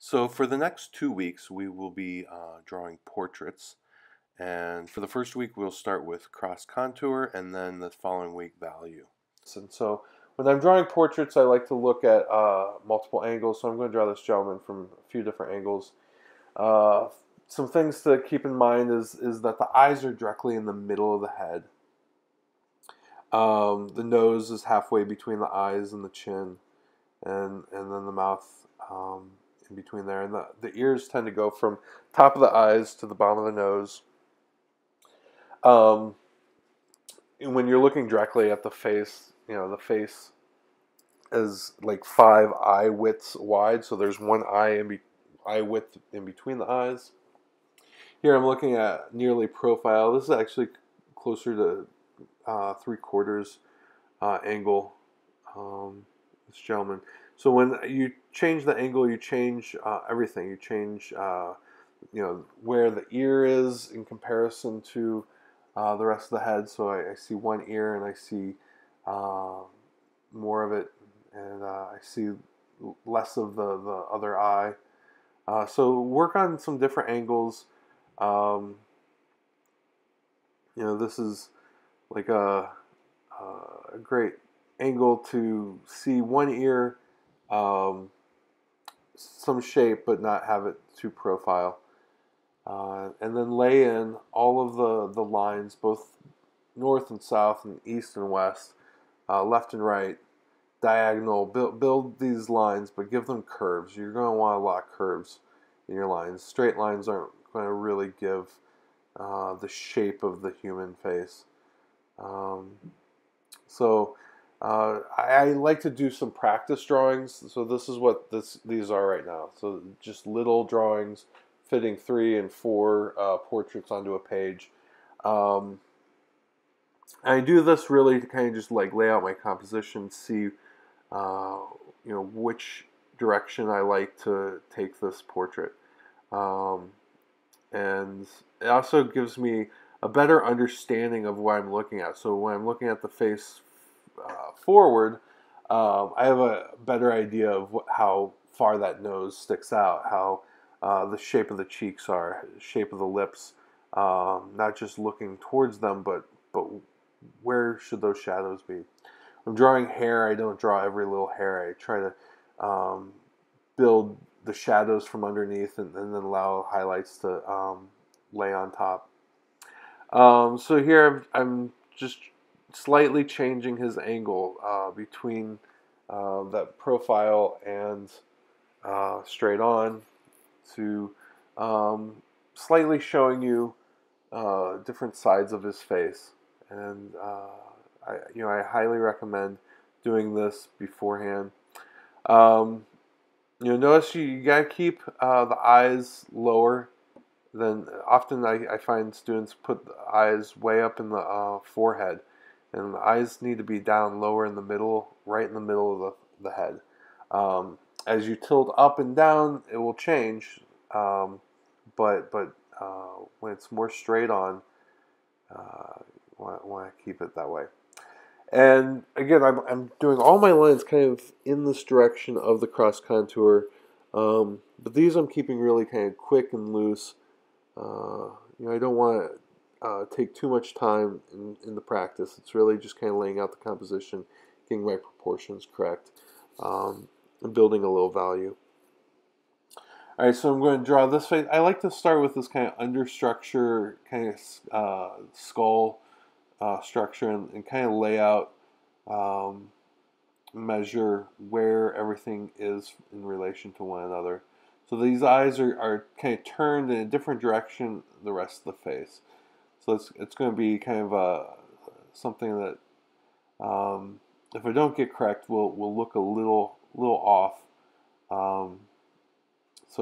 So for the next 2 weeks, we will be drawing portraits. And for the first week, we'll start with cross contour, and then the following week, value. And so when I'm drawing portraits, I like to look at multiple angles. So I'm going to draw this gentleman from a few different angles. Uh, some things to keep in mind is that the eyes are directly in the middle of the head. The nose is halfway between the eyes and the chin, and then the mouth in between there. And the ears tend to go from top of the eyes to the bottom of the nose. And when you're looking directly at the face, the face is like 5 eye widths wide, so there's one eye width in between the eyes. Here I'm looking at nearly profile. This is actually closer to 3/4 angle. This gentleman. So when you change the angle, you change everything. You change, where the ear is in comparison to the rest of the head. So I see one ear and I see more of it, and I see less of the other eye. So work on some different angles. This is like a great angle to see one ear, some shape, but not have it too profile. And then lay in all of the lines, both north and south and east and west, left and right, diagonal. Build these lines, but give them curves. You're going to want a lot of curves in your lines. Straight lines aren't going to really give the shape of the human face. I like to do some practice drawings. So this is what these are right now. So just little drawings fitting 3 and 4 portraits onto a page. I do this really to kind of just like lay out my composition, see which direction I like to take this portrait. And it also gives me a better understanding of what I'm looking at. So when I'm looking at the face forward, I have a better idea of how far that nose sticks out, how the shape of the cheeks are, shape of the lips, not just looking towards them, but where should those shadows be. I'm drawing hair. I don't draw every little hair. I try to build the shadows from underneath and then allow highlights to lay on top. So here I'm just slightly changing his angle between that profile and straight on to slightly showing you different sides of his face. And I highly recommend doing this beforehand. Notice you gotta keep the eyes lower. Then often I find students put the eyes way up in the forehead, and the eyes need to be down lower in the middle, right in the middle of the head. As you tilt up and down, it will change, but when it's more straight on, want to keep it that way. And again, I'm doing all my lines kind of in this direction of the cross contour, but these I'm keeping really kind of quick and loose. I don't want to take too much time in the practice. It's really just kind of laying out the composition, getting my proportions correct, and building a little value. All right, so I'm going to draw this face. I like to start with this kind of understructure, kind of skull structure, and kind of lay out, measure where everything is in relation to one another. So these eyes are kind of turned in a different direction than the rest of the face. So it's going to be kind of something that, if I don't get correct, will look a little off. So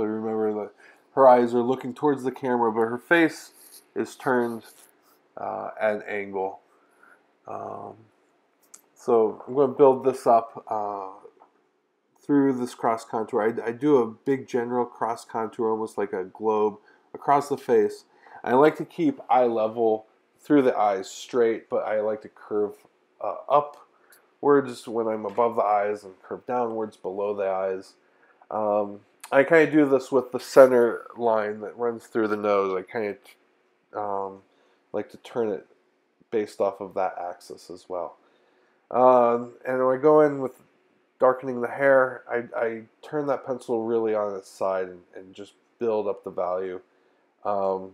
remember that her eyes are looking towards the camera, but her face is turned at an angle. So I'm going to build this up through this cross contour. I do a big general cross contour, almost like a globe, across the face. I like to keep eye level through the eyes straight, but I like to curve upwards when I'm above the eyes and curve downwards below the eyes. I kind of do this with the center line that runs through the nose. I kind of like to turn it based off of that axis as well. And when I go in with darkening the hair, I turn that pencil really on its side and just build up the value. Um,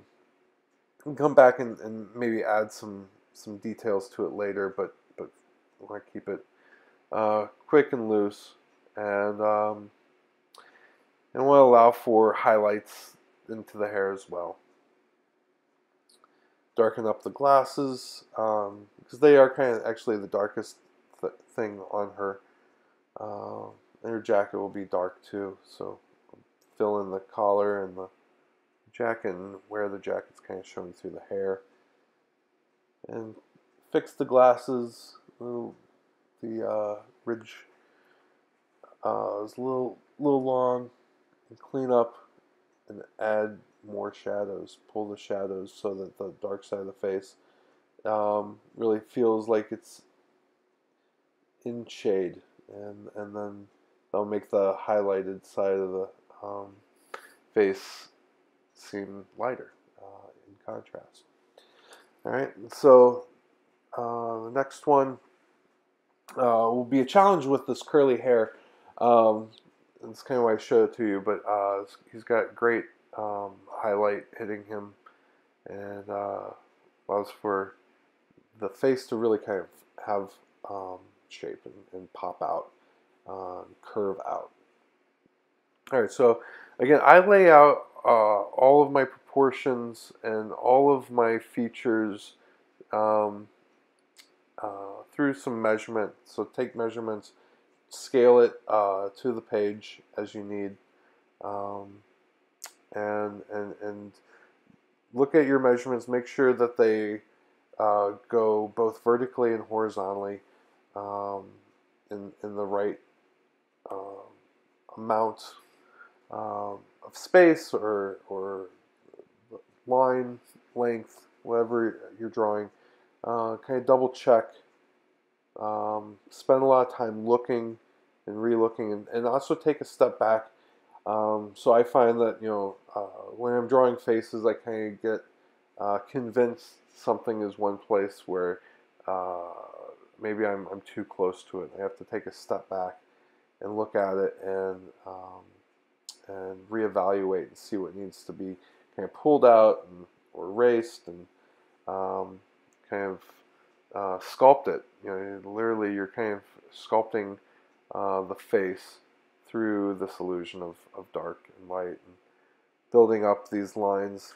and come back and maybe add some details to it later, but I want to keep it quick and loose, and will allow for highlights into the hair as well. Darken up the glasses because they are kind of actually the darkest thing on her. And her jacket will be dark too, so fill in the collar and the jacket and where the jacket's kind of showing through the hair. And fix the glasses. The ridge is a little long. And clean up and add more shadows. Pull the shadows so that the dark side of the face really feels like it's in shade, and then that'll make the highlighted side of the face seem lighter in contrast. All right, so the next one will be a challenge with this curly hair. That's kind of why I showed it to you, but he's got great highlight hitting him, and allows for the face to really kind of have shape and pop out, curve out. All right, so again, I lay out all of my proportions and all of my features through some measurement. So take measurements, scale it to the page as you need, and look at your measurements. Make sure that they go both vertically and horizontally in the right amount of space or line length, whatever you're drawing. Kind of double check. Spend a lot of time looking and re-looking, and also take a step back. So I find that when I'm drawing faces, I kind of get convinced something is one place where maybe I'm too close to it. I have to take a step back and look at it and reevaluate and see what needs to be kind of pulled out or erased and kind of sculpt it. Literally, you're kind of sculpting the face through this illusion of dark and light and building up these lines.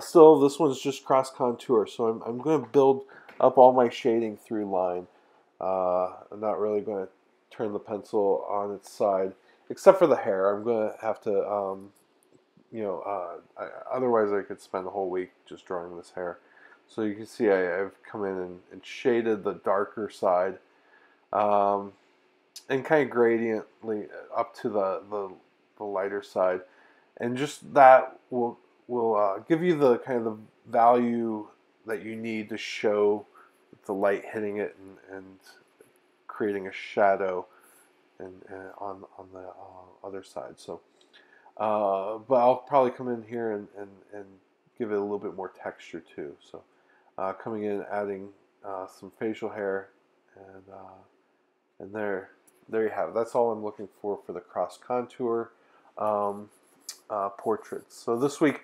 Still, this one's just cross contour, so I'm going to build up all my shading through line. I'm not really going to turn the pencil on its side, except for the hair. I'm going to have to, otherwise I could spend the whole week just drawing this hair. So you can see I've come in and shaded the darker side, and kind of gradiently up to the lighter side, and just that will give you the kind of the value that you need to show the light hitting it and creating a shadow and on the other side. So, but I'll probably come in here and give it a little bit more texture too. So, coming in, adding some facial hair, and there you have it. That's all I'm looking for the cross contour portraits. So this week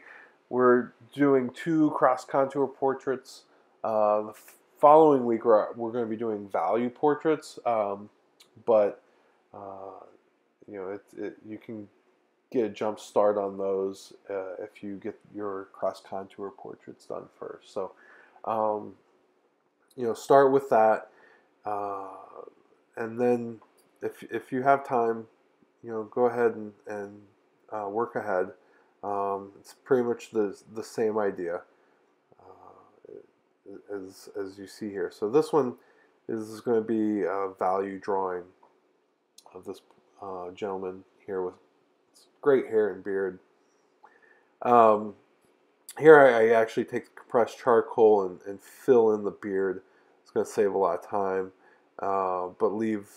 we're doing 2 cross contour portraits. The following week we're going to be doing value portraits, but you can get a jump start on those if you get your cross contour portraits done first. So start with that, and then if you have time, go ahead and work ahead. It's pretty much the same idea as you see here. So this one is going to be a value drawing of this gentleman here with great hair and beard. Here I actually take compressed charcoal and fill in the beard. It's going to save a lot of time, but leave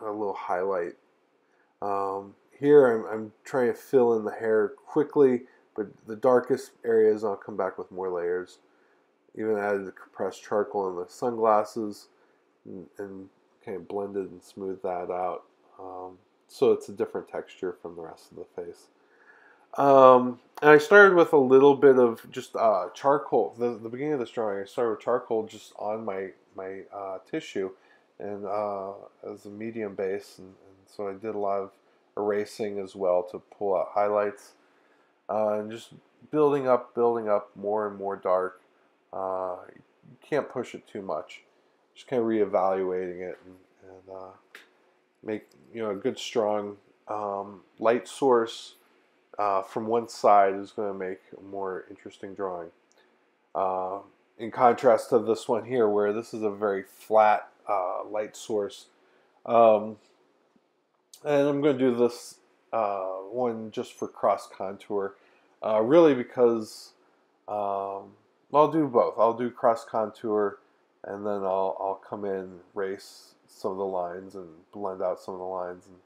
a little highlight here I'm trying to fill in the hair quickly, but the darkest areas I'll come back with more layers. Even added the compressed charcoal in the sunglasses and kind of blended and smoothed that out. So it's a different texture from the rest of the face. And I started with a little bit of just charcoal. The beginning of this drawing, I started with charcoal just on my tissue, and as a medium base, and so I did a lot of erasing as well to pull out highlights, and just building up more and more dark. You can't push it too much. Just kind of reevaluating it and make a good strong light source from one side is going to make a more interesting drawing. In contrast to this one here, where this is a very flat light source. And I'm going to do this one just for cross contour, really because I'll do both. I'll do cross contour, and then I'll come in, erase some of the lines, and blend out some of the lines. And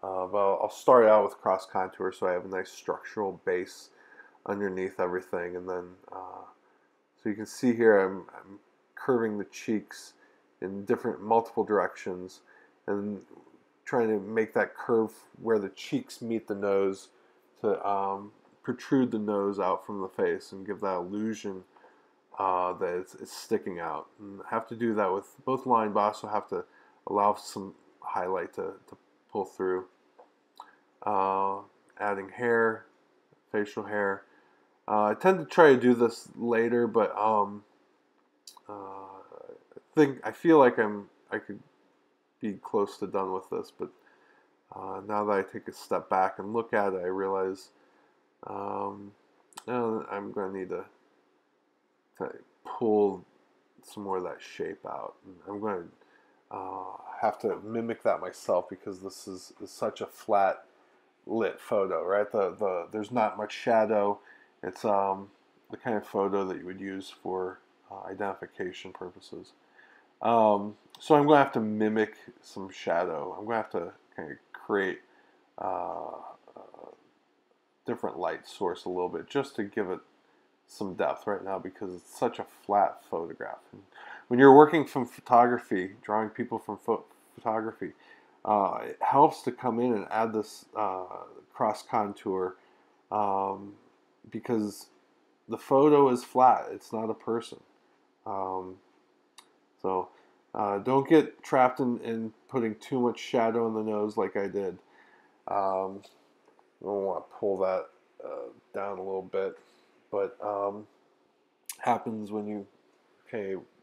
but I'll start out with cross contour, so I have a nice structural base underneath everything, and then so you can see here I'm curving the cheeks in multiple directions, and trying to make that curve where the cheeks meet the nose to protrude the nose out from the face and give that illusion that it's sticking out. And I have to do that with both lines, but I also have to allow some highlight to pull through. Adding hair, facial hair. I tend to try to do this later, but I feel like I could be close to done with this. But now that I take a step back and look at it, I realize I'm going to need to pull some more of that shape out. And I'm going to have to mimic that myself because this is such a flat lit photo, right? There's not much shadow. It's the kind of photo that you would use for identification purposes. So I'm going to have to mimic some shadow. I'm going to have to kind of create a different light source a little bit just to give it some depth right now because it's such a flat photograph. And when you're working from photography, drawing people from photography, it helps to come in and add this cross contour because the photo is flat. It's not a person. So don't get trapped in putting too much shadow in the nose like I did. I want to pull that down a little bit, but happens when you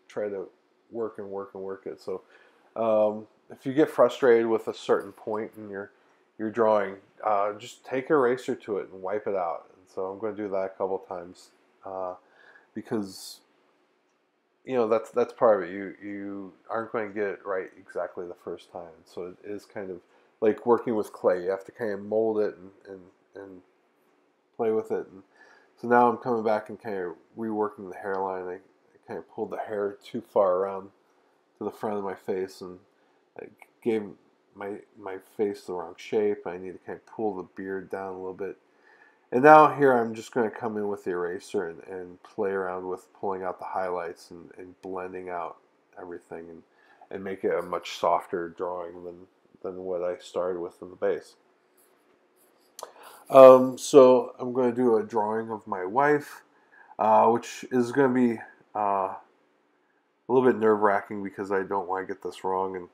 try to work it. So if you get frustrated with a certain point in your drawing, just take an eraser to it and wipe it out. And so I'm going to do that a couple times because that's part of it. You aren't going to get it right exactly the first time. So it is kind of like working with clay. You have to kind of mold it and play with it. And so now I'm coming back and kind of reworking the hairline. I kind of pulled the hair too far around to the front of my face, and I gave my face the wrong shape. I need to kind of pull the beard down a little bit. And now here I'm just going to come in with the eraser and play around with pulling out the highlights and blending out everything and make it a much softer drawing than what I started with in the base. So I'm going to do a drawing of my wife, which is going to be a little bit nerve-wracking because I don't want to get this wrong.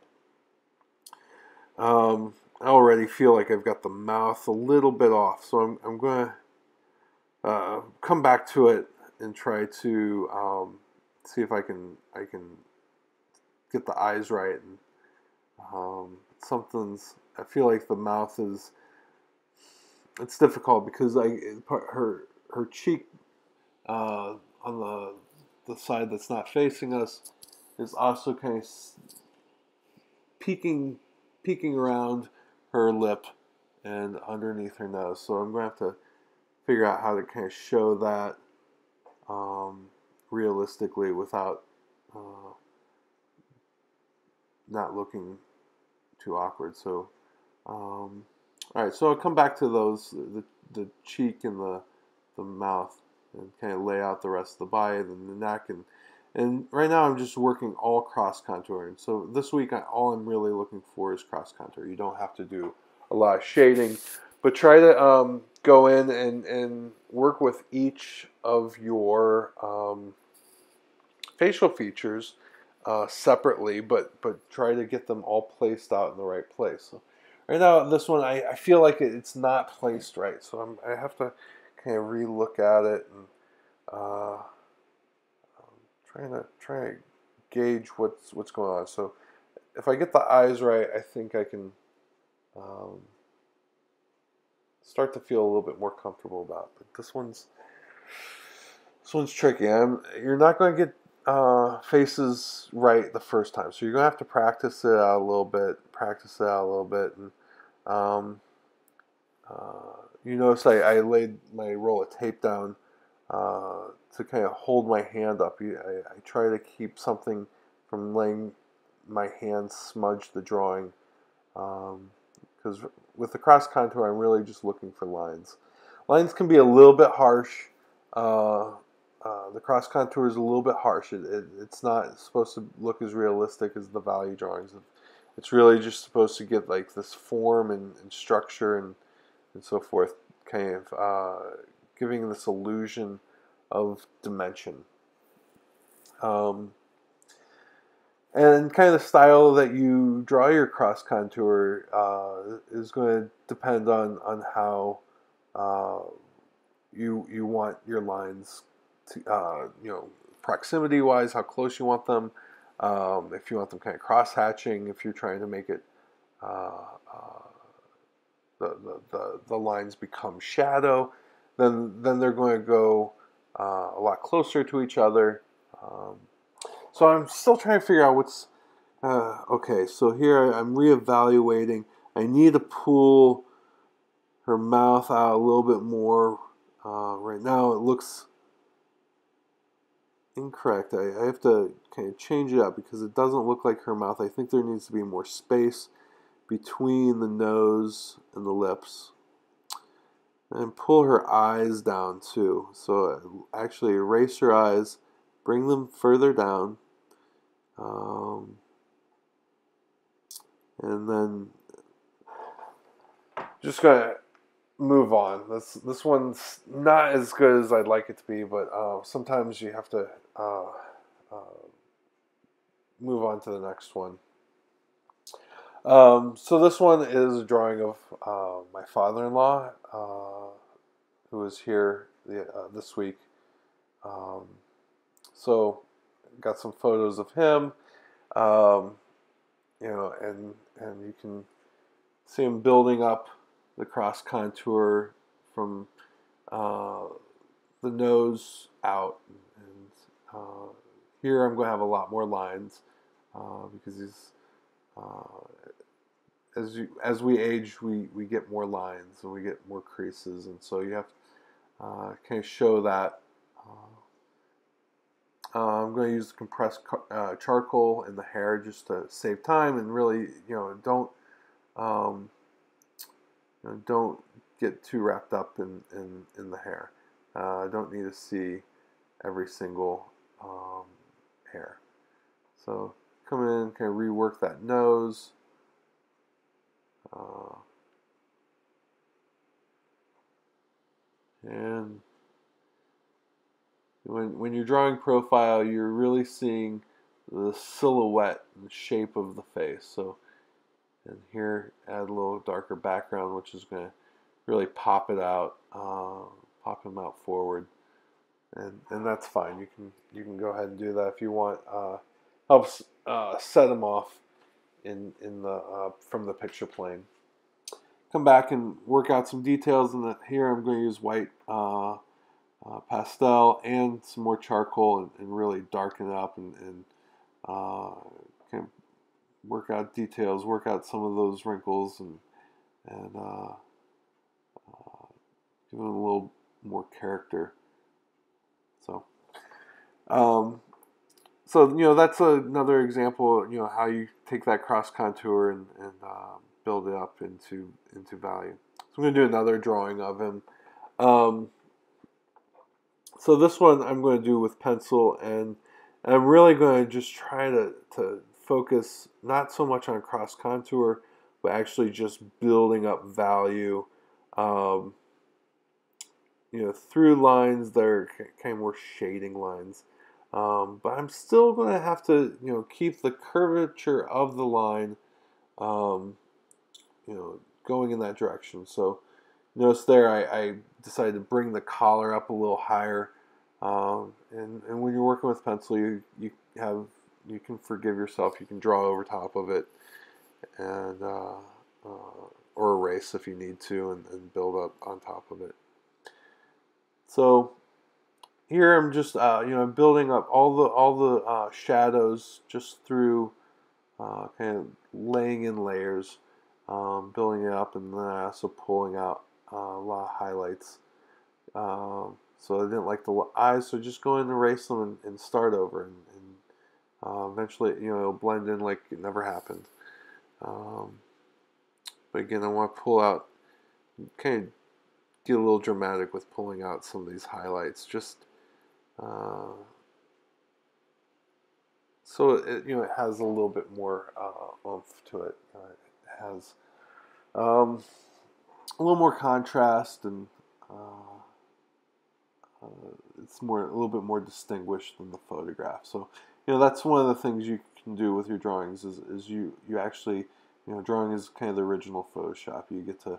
And I already feel like I've got the mouth a little bit off, so I'm going to come back to it and try to see if I can get the eyes right. And I feel like the mouth it's difficult because her cheek on the side that's not facing us is also kind of peeking around her lip and underneath her nose. So I'm going to have to figure out how to kind of show that realistically without not looking too awkward. So All right, so I'll come back to those, the cheek and the mouth, and kind of lay out the rest of the body and the neck. And right now I'm just working all cross contouring. So this week all I'm really looking for is cross contour. You don't have to do a lot of shading, but try to go in and work with each of your facial features separately, but try to get them all placed out in the right place. So right now, this one, I feel like it's not placed right, so I have to kind of re-look at it and trying to gauge what's going on. So if I get the eyes right, I think I can start to feel a little bit more comfortable about it. But this one's tricky. You're not going to get faces right the first time, so you're gonna have to practice it out a little bit, and you notice I laid my roll of tape down to kind of hold my hand up. I try to keep something from letting my hand smudge the drawing, because with the cross contour I'm really just looking for lines. Lines can be a little bit harsh. The cross contour is a little bit harsh. It's not supposed to look as realistic as the value drawings. It's really just supposed to get like this form and structure and so forth, kind of giving this illusion of dimension. And kind of the style that you draw your cross contour is going to depend on how you want your lines to, proximity wise, how close you want them. If you want them kind of cross hatching, if you're trying to make it the lines become shadow, then they're going to go a lot closer to each other. So I'm still trying to figure out what's okay. So here I'm reevaluating. I need to pull her mouth out a little bit more. Right now it looks incorrect. I have to kind of change it up because it doesn't look like her mouth. I think there needs to be more space between the nose and the lips. And pull her eyes down too. So actually erase her eyes, bring them further down, and then just gonna move on. This one's not as good as I'd like it to be, but sometimes you have to move on to the next one. So this one is a drawing of my father-in-law, who was here this week. So got some photos of him, and you can see him building up the cross contour from the nose out, and here I'm going to have a lot more lines because he's as we age, we get more lines and we get more creases, and so you have to kind of show that. I'm going to use compressed charcoal in the hair just to save time, and really, don't get too wrapped up in the hair. I don't need to see every single hair. So come in, kind of rework that nose. And when you're drawing profile, you're really seeing the silhouette and shape of the face. So, and here add a little darker background, which is going to really pop it out, pop him out forward, and that's fine. You can go ahead and do that if you want. Helps set him off in the from the picture plane. Come back and work out some details, and here I'm going to use white pastel and some more charcoal and really darken it up and kind of work out details, work out some of those wrinkles, and give them a little more character. So, that's another example. How you take that cross contour and build it up into value. So I'm going to do another drawing of him. So this one I'm going to do with pencil, and I'm really going to just try to focus not so much on cross contour, but actually just building up value, through lines that are kind of more shading lines. But I'm still going to have to, keep the curvature of the line, going in that direction. So notice there I decided to bring the collar up a little higher. And when you're working with pencil, you can forgive yourself. You can draw over top of it, and or erase if you need to, and build up on top of it. So here I'm just I'm building up all the shadows just through kind of laying in layers, building it up, and then also pulling out a lot of highlights. So I didn't like the eyes, so just go in and erase them and start over, and eventually it'll blend in like it never happened. But again, I want to pull out, kind of get a little dramatic with pulling out some of these highlights, just so it has a little bit more oomph to it. It has a little more contrast, and it's a little bit more distinguished than the photograph. So that's one of the things you can do with your drawings is you actually, drawing is kind of the original Photoshop. You get to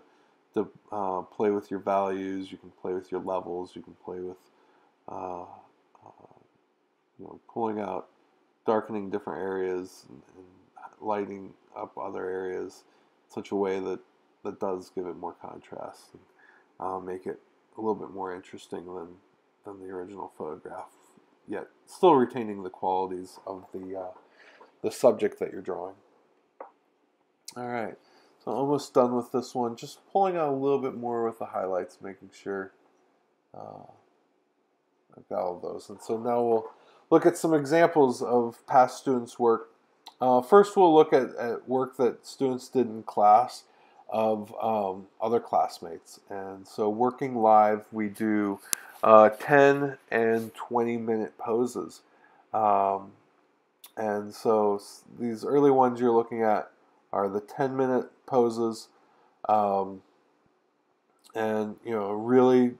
play with your values. You can play with your levels. You can play with pulling out, darkening different areas, and lighting up other areas in such a way that does give it more contrast, and make it a little bit more interesting than the original photograph, yet still retaining the qualities of the subject that you're drawing. All right, so I'm almost done with this one. Just pulling out a little bit more with the highlights, making sure I've got all of those. And so now we'll look at some examples of past students' work. First, we'll look at work that students did in class of other classmates. And so working live, we do 10 and 20-minute poses. And so these early ones you're looking at are the 10-minute poses. And really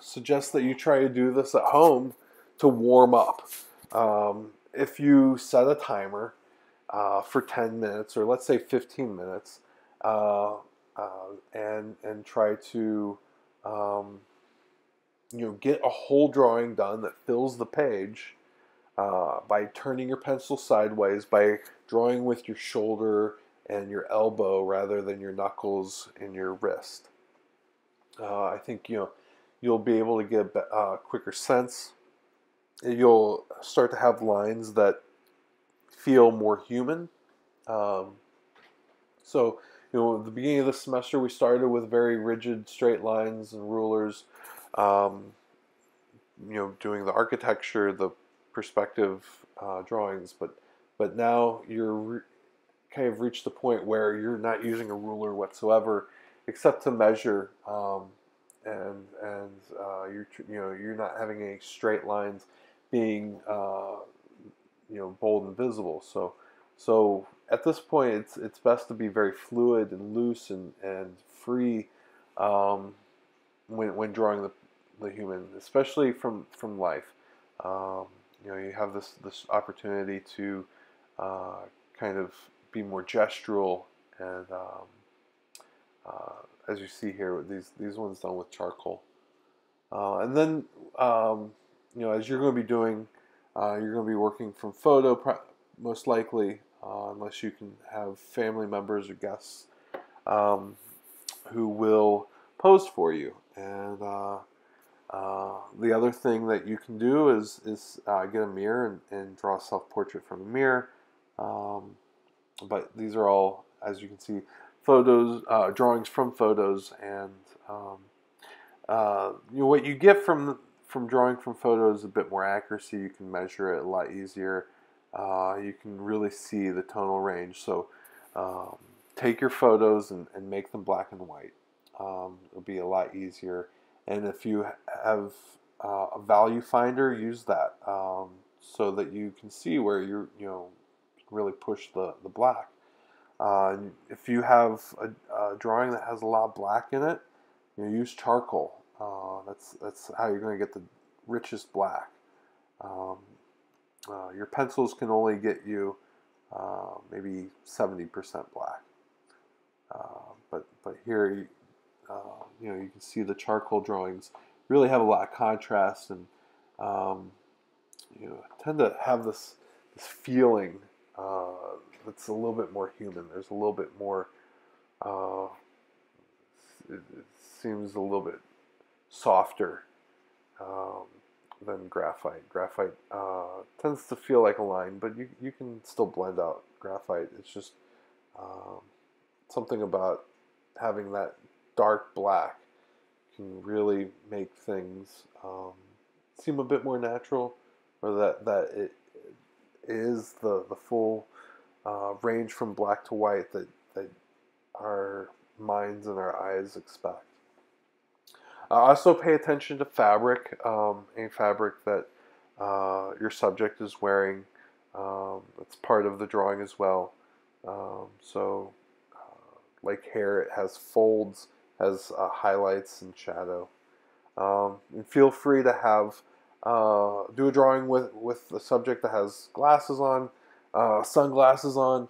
suggest that you try to do this at home to warm up. If you set a timer for 10 minutes, or let's say 15 minutes, and try to get a whole drawing done that fills the page by turning your pencil sideways, by drawing with your shoulder and your elbow rather than your knuckles and your wrist. I think you'll be able to get a quicker sense. You'll start to have lines that feel more human. So at the beginning of the semester, we started with very rigid straight lines and rulers, doing the architecture, the perspective drawings, but now you're kind of reached the point where you're not using a ruler whatsoever, except to measure, and you're not having any straight lines being bold and visible. So at this point, it's best to be very fluid and loose and free when drawing the human, especially from life. You have this opportunity to kind of be more gestural, and as you see here, these ones done with charcoal. And then as you're going to be doing, you're going to be working from photo, most likely, unless you can have family members or guests who will pose for you. And the other thing that you can do is get a mirror and draw a self-portrait from a mirror. But these are all, as you can see, photos, drawings from photos, and what you get from drawing from photos is a bit more accuracy. You can measure it a lot easier. You can really see the tonal range. So take your photos and make them black and white. It'll be a lot easier. And if you have a value finder, use that so that you can see where you really push the black. If you have a drawing that has a lot of black in it, use charcoal. That's how you're going to get the richest black. Your pencils can only get you maybe 70% black. But here, you can see the charcoal drawings really have a lot of contrast, and tend to have this feeling that's a little bit more human. There's a little bit more. It seems a little bit softer than graphite. Graphite tends to feel like a line, but you can still blend out graphite. It's just something about having that dark black can really make things seem a bit more natural, or that it is the full range from black to white that our minds and our eyes expect. Also pay attention to fabric, any fabric that your subject is wearing. It's part of the drawing as well. Like hair, it has folds, has highlights and shadow. And feel free to have do a drawing with the subject that has glasses on, sunglasses on,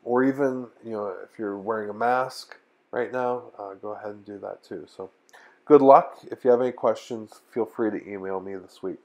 or even if you're wearing a mask right now, go ahead and do that too. So good luck. If you have any questions, feel free to email me this week.